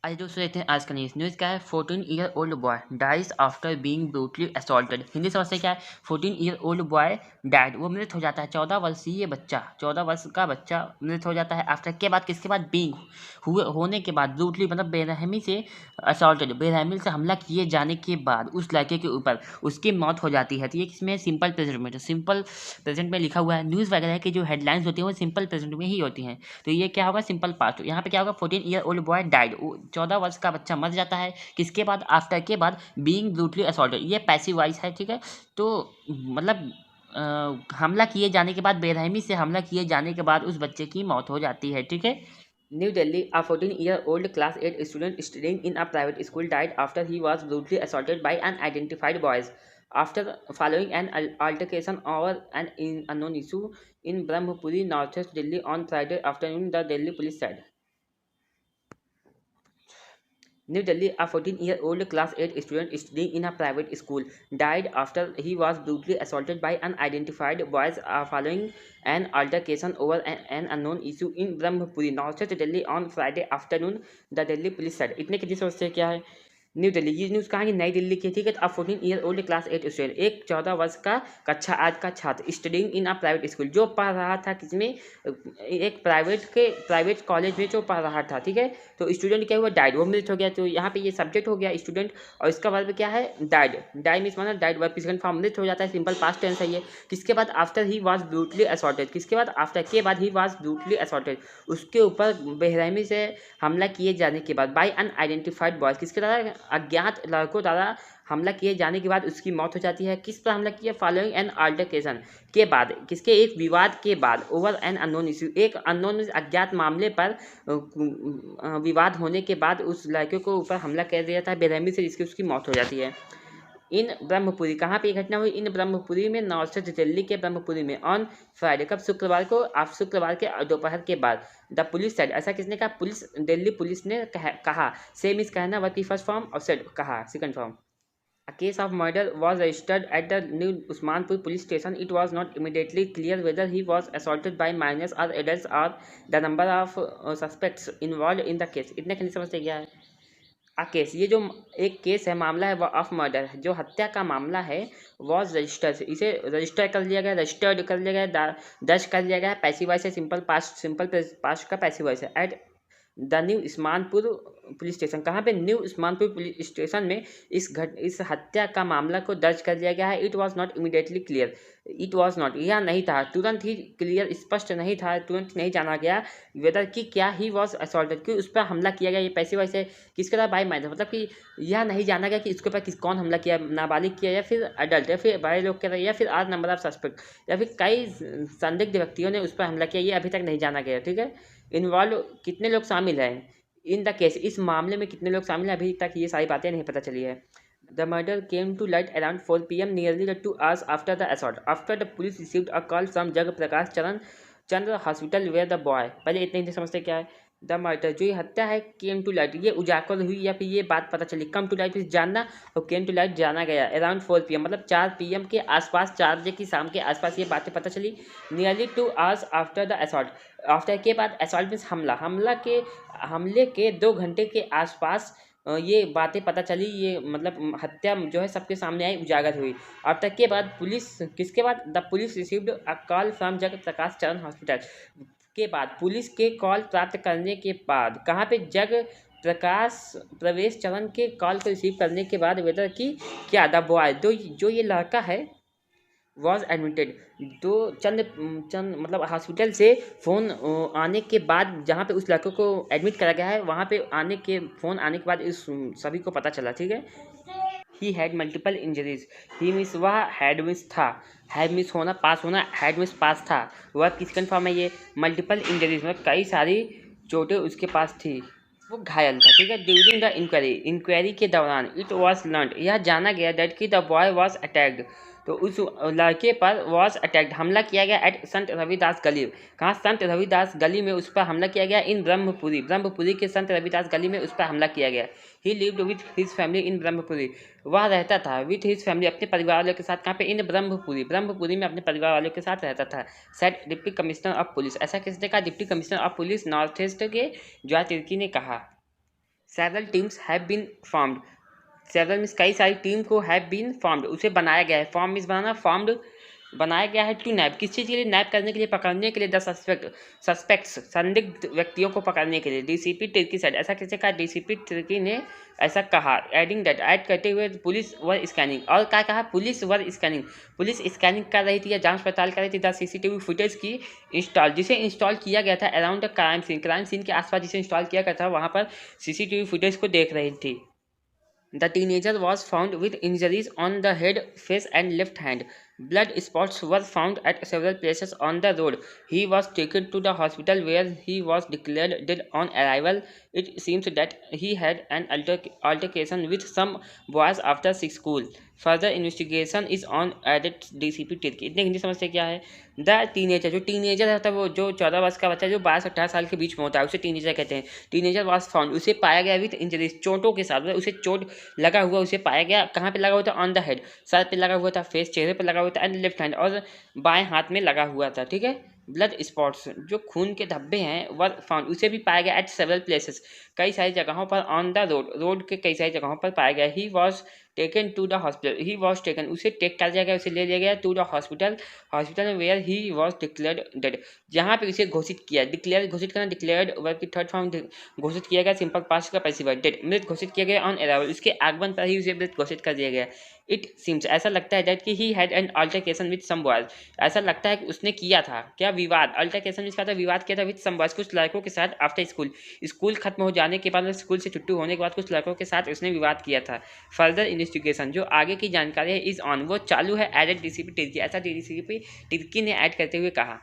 आज दोस्तों देखते हैं आज का न्यूज़ क्या है। 14 year old boy dies after being brutally assaulted. Hindi समझते क्या है। 14 ईयर ओल्ड बॉय डाइड, वो मृत हो जाता है। 14 वर्षीय बच्चा, 14 वर्ष का बच्चा मृत हो जाता है। आफ्टर के बाद, किसके बाद, बीइंग हुए होने के बाद, ब्रूटली मतलब बेरहमी से, असॉल्टेड बेरहमी से हमला किए जाने के बाद उस लड़के के ऊपर उसकी मौत हो जाती है। तो ये किसमें, सिंपल प्रेजेंट में। तो सिंपल प्रेजेंट में लिखा हुआ है। न्यूज़ वगैरह की जो हेडलाइंस होती हैं वो सिंपल प्रेजेंट में ही होती हैं। तो ये क्या होगा, सिंपल पास्ट। यहाँ पे क्या होगा, 14 ईयर ओल्ड बॉय डाइड, 14 वर्ष का बच्चा मर जाता है। किसके बाद, आफ्टर के बाद, बीइंग ब्रूटली असॉल्टेड, ये पैसिव वॉइस है, ठीक है। तो मतलब हमला किए जाने के बाद, बेरहमी से हमला किए जाने के बाद उस बच्चे की मौत हो जाती है, ठीक है। New Delhi, a 14-year-old class 8 student studying in a private school died after he was brutally assaulted by unidentified boys. After following an altercation over an unknown issue in Brahmapuri, northwest Delhi on Friday afternoon, the Delhi police said. New Delhi, a 14-year-old class 8 student studying in a private school, died after he was brutally assaulted by unidentified boys following an altercation over an unknown issue in Brahmapuri, northwest Delhi on Friday afternoon, the Delhi police said. इतने की समस्या क्या है। New Delhi, ये news कहाँ की, नई दिल्ली की, ठीक है। तो अब 14 ईयर ओल्ड क्लास 8 स्टूडेंट, एक 14 वर्ष का कक्षा 8 का छात्र, studying in a private school, जो पढ़ रहा था किसमें, एक प्राइवेट कॉलेज में जो पढ़ रहा था, ठीक है। तो स्टूडेंट क्या हुआ, डाइड, वो मृत हो गया। तो यहाँ पे ये सब्जेक्ट हो गया स्टूडेंट, और इसका वर्ब क्या है, डाइड। डाइड मीन्स माना डाइड, वर्ब सेकंड फॉर्म, मृत हो जाता है, सिंपल पास्ट टेंस है ये। किसके बाद, after he was brutally assaulted, किसके बाद, आफ्टर के बाद, ही वाज ब्रूटली असॉल्टेड, उसके ऊपर बेरहमी से हमला किए जाने के बाद, बाय अनआइडेंटिफाइड बॉयज, किसके द्वारा, अज्ञात लड़कों द्वारा हमला किए जाने के बाद उसकी मौत हो जाती है। किस पर हमला किया, फॉलोइंग एन अल्टरकेशन, के बाद, किसके, एक विवाद के बाद, ओवर एन अननोन इशू, एक अननोन अज्ञात मामले पर विवाद होने के बाद उस लड़के को ऊपर हमला कर दिया था बेरहमी से, जिसकी उसकी मौत हो जाती है। इन ब्रह्मपुरी, कहाँ पे ये घटना हुई, इन ब्रह्मपुरी में, नॉर्थ दिल्ली के ब्रह्मपुरी में, ऑन फ्राइडे, कब, शुक्रवार को, आप शुक्रवार के दोपहर के बाद। द पुलिस सेड, ऐसा किसने कहा, पुलिस, दिल्ली पुलिस ने कहा। सेम इज कहना, वर्ब की फर्स्ट फॉर्म, और सेड कहा second form. A case of murder was registered at the New Usmanpur police station. It was not immediately clear whether he was assaulted by minors or adults or the number of suspects involved in the case. इतने के नहीं समझते क्या है। आ case, ये जो एक case है, मामला है, वो ऑफ मर्डर, जो हत्या का मामला है, वॉज रजिस्टर्ड, इसे रजिस्टर कर लिया गया, रजिस्टर्ड कर लिया गया, दर्ज कर लिया गया। पैसिव वॉइस है, सिंपल पास्ट का पैसिव वॉइस है। At the new Usmanpur police station, कहाँ पे, न्यू उस्मानपुर पुलिस स्टेशन में इस हत्या का मामला को दर्ज कर लिया गया है। It was not immediately clear, it was not, यह नहीं था, तुरंत ही क्लियर, स्पष्ट नहीं था, तुरंत नहीं जाना गया वेदर कि क्या ही वॉज असॉल्टेड, कि उस पर हमला किया गया। ये पैसिव वॉइस है, किसके द्वारा, बाय माइनर, मतलब कि यह नहीं जाना गया कि इसके ऊपर कौन हमला किया, नाबालिग किया या फिर अडल्ट या फिर बड़े लोग कर रहे, या फिर आर नंबर ऑफ सस्पेक्ट, या फिर कई संदिग्ध व्यक्तियों ने उस पर हमला किया, ये अभी तक नहीं जाना गया, ठीक है। इन्वॉल्व, कितने लोग शामिल हैं इन द केस, इस मामले में कितने लोग शामिल हैं, अभी तक ये सारी बातें नहीं पता चली है। The murder came to light around 4 PM nearly 2 hours after the assault, after the police received a call from जग प्रकाश चरण चंद्र हॉस्पिटल वेयर द बॉय। पहले इतने ही समझते क्या है। द मर्डर, जो ये हत्या है, केम टू लाइट, ये उजागर हुई या फिर ये बात पता चली। कम टू लाइट फिर जानना, और केम टू लाइट जाना गया। अराउंड 4 PM मतलब 4 PM के आसपास, 4 बजे की शाम के आसपास ये बातें पता चली। Nearly 2 hours after the assault, after के बाद, असॉल्ट मीन्स हमला, हमले के 2 घंटे के आसपास ये बातें पता चली, ये मतलब हत्या जो है सबके सामने आई, उजागर हुई। और तक के बाद पुलिस, किसके बाद, the police received a call from Jag Prakash Charan hospital, के बाद, पुलिस के कॉल प्राप्त करने के बाद, कहाँ पे, जग प्रकाश प्रवेश चरण के कॉल को रिसीव करने के बाद, वेदर की क्या, द बॉय, जो ये लड़का है, वॉज एडमिटेड, तो चंद मतलब हॉस्पिटल से फ़ोन आने के बाद, जहाँ पे उस लड़के को एडमिट करा गया है, वहाँ पे फ़ोन आने के बाद इस सभी को पता चला, ठीक है। He had multiple injuries, he means वह हैड मीन्स था, हैड मीन्स होना, पास होना, हैड मीन्स पास था, वह किसका फॉर्म है, ये मल्टीपल इंजरीज मतलब कई सारी चोटें उसके पास थी, वो घायल था, ठीक है। ड्यूरिंग द इंक्वायरी के दौरान, इट वॉज लर्नड, यह जाना गया, दैट कि द बॉय वॉज अटैक्ड, तो उस लड़के पर वॉज अटैक्ड, हमला किया गया, एट संत रविदास गली, कहाँ, संत रविदास गली में उस पर हमला किया गया। इन ब्रह्मपुरी के संत रविदास गली में उस पर हमला किया गया। He lived with his family in Brahmpuri, वह रहता था विथ हिज फैमिली, अपने परिवार वालों के साथ, कहाँ पे, इन ब्रह्मपुरी में अपने परिवार वालों के साथ रहता था। Said deputy commissioner of police, ऐसा किसने कहा, deputy commissioner of police north east के जॉय तिर्की ने कहा। Several teams have been formed. Several means कई सारी टीम को हैव बीन फॉर्म्ड, उसे बनाया गया है। फॉर्म मीन्स बनाना, फॉर्म्ड बनाया गया है टू नैप, किस चीज़ के लिए? नैप करने के लिए, पकड़ने के लिए। द सस्पेक्ट्स संदिग्ध व्यक्तियों को पकड़ने के लिए। डीसीपी तिर्की साइड, ऐसा किसे कहा? डीसीपी तिर्की ने ऐसा कहा। एडिंग दैट, ऐड करते हुए, पुलिस वर स्कैनिंग, और क्या कहा? Police were scanning, police scanning कर रही थी या जांच पड़ताल कर रही थी द सीसीटीवी फुटेज की इंस्टॉल, जिसे इंस्टॉल किया गया था around the crime scene, crime scene के आसपास जिसे इंस्टॉल किया गया था, वहाँ पर सीसीटीवी फुटेज को देख रही थी। The teenager was found with injuries on the head, face and left hand. Blood spots were found at several places on the road. He was taken to the hospital where he was declared dead on arrival. It seems that he had an altercation with some boys after school. Further investigation is on, added DCP Tirki. इतने हिंदी समझते क्या है? The teenager, जो teenager होता है वो जो 14 वर्ष का बच्चा जो 22-18 साल के बीच में होता है उसे टीनेजर कहते हैं। टीनेजर वाज फाउंड, उसे पाया गया विथ इंजरीज, चोटों के साथ, उसे चोट लगा हुआ उसे पाया गया। कहाँ पे लगा हुआ था? ऑन द हेड, सर पे लगा हुआ था, फेस चेहरे पे लगा हुआ था, एंड लेफ्ट हैंड, और बाएं हाथ में लगा हुआ था। ठीक है। ब्लड स्पॉट्स, जो खून के धब्बे हैं, वर फाउंड, उसे भी पाया गया एट सेवरल प्लेसेस, कई सारी जगहों पर। ऑन द रोड, रोड के कई सारी जगहों पर पाया गया। He was taken to the hospital, he was taken, उसे टेक कर दिया गया, उसे ले लिया गया to the hospital, hospital where he was declared dead, जहाँ पे उसे घोषित किया। डिक्लेयर, घोषित करना, डिक्लेयर्ड वर्ब की थर्ड फॉर्म, घोषित किया गया सिंपल पास्ट का पैसिव वर्ब, डेड, मृत घोषित किया गया ऑन अराइवल, उसके आगमन पर ही उसे मृत घोषित कर दिया गया। इट सीम्स, ऐसा लगता है दैट कि he had an altercation with some boys, ऐसा लगता है कि उसने किया था क्या? विवाद। अल्टरकेशन मींस क्या था? विवाद किया था विद सम बॉयज, कुछ लड़कों के साथ। आफ्टर स्कूल, स्कूल खत्म हो जाने के बाद, स्कूल से छुट्टी होने के बाद कुछ लड़कों के साथ उसने विवाद किया था। फर्दर इन्वेस्टिगेशन, जो आगे की जानकारी है, इज ऑन, वो चालू है। एडेड डीसीपी तिर्की, ऐसा डीसीपी तिर्की ने ऐड करते हुए कहा।